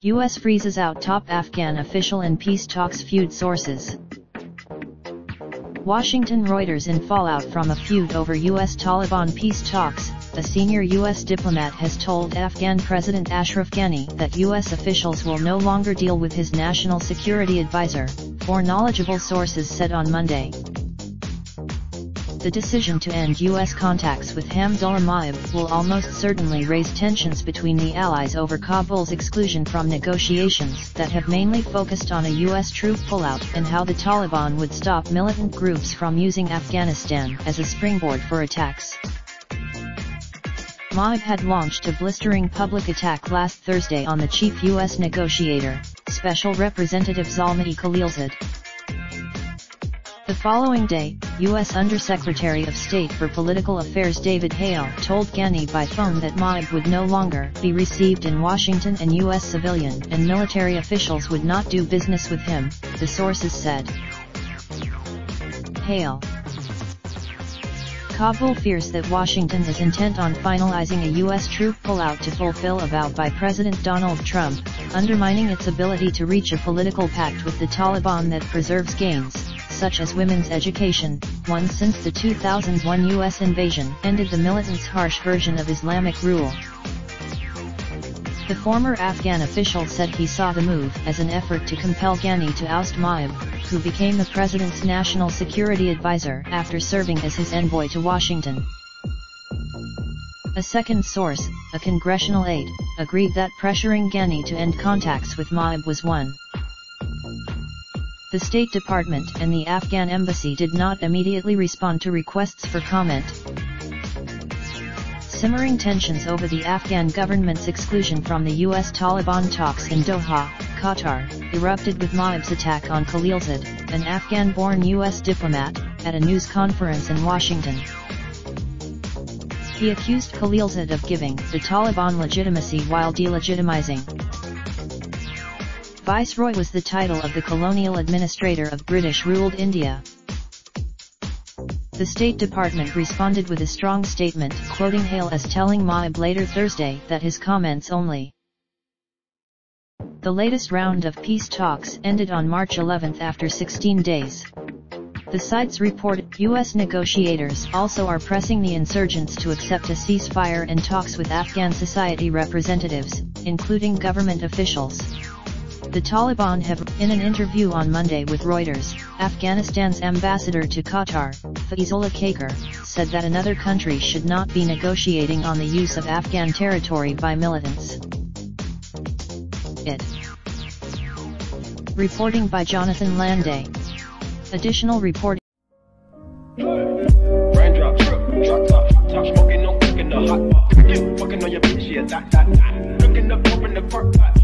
U.S. freezes out top Afghan official in peace talks feud sources. Washington. Reuters. In fallout from a feud over U.S. Taliban peace talks, a senior U.S. diplomat has told Afghan President Ashraf Ghani that U.S. officials will no longer deal with his national security advisor, four knowledgeable sources said on Monday. The decision to end U.S. contacts with Hamdullah Maib will almost certainly raise tensions between the allies over Kabul's exclusion from negotiations that have mainly focused on a U.S. troop pullout and how the Taliban would stop militant groups from using Afghanistan as a springboard for attacks. Maib had launched a blistering public attack last Thursday on the chief U.S. negotiator, Special Representative Zalmay Khalilzad. The following day, U.S. Undersecretary of State for Political Affairs David Hale told Ghani by phone that Maib would no longer be received in Washington and U.S. civilian and military officials would not do business with him, the sources said. Hale. Kabul fears that Washington is intent on finalizing a U.S. troop pullout to fulfill a vow by President Donald Trump, undermining its ability to reach a political pact with the Taliban that preserves gains, such as women's education, won since the 2001 U.S. invasion ended the militants' harsh version of Islamic rule. The former Afghan official said he saw the move as an effort to compel Ghani to oust Maib, who became the president's national security advisor after serving as his envoy to Washington. A second source, a congressional aide, agreed that pressuring Ghani to end contacts with Maib was one. The State Department and the Afghan embassy did not immediately respond to requests for comment. Simmering tensions over the Afghan government's exclusion from the U.S. Taliban talks in Doha, Qatar, erupted with Maib's attack on Khalilzad, an Afghan-born U.S. diplomat, at a news conference in Washington. He accused Khalilzad of giving the Taliban legitimacy while delegitimizing. Viceroy was the title of the colonial administrator of British-ruled India. The State Department responded with a strong statement, quoting Hale as telling Maib later Thursday that his comments only. The latest round of peace talks ended on March 11 after 16 days. The sites reported U.S. negotiators also are pressing the insurgents to accept a ceasefire and talks with Afghan society representatives, including government officials. The Taliban have, in an interview on Monday with Reuters, Afghanistan's ambassador to Qatar, Faizullah Kakar, said that another country should not be negotiating on the use of Afghan territory by militants. Reporting by Jonathan Landay. Additional reporting. Raindrop, drop top, smoking, no cooking the hot pot. Fucking on your bitch, yeah, that. Looking up, open the park, pot.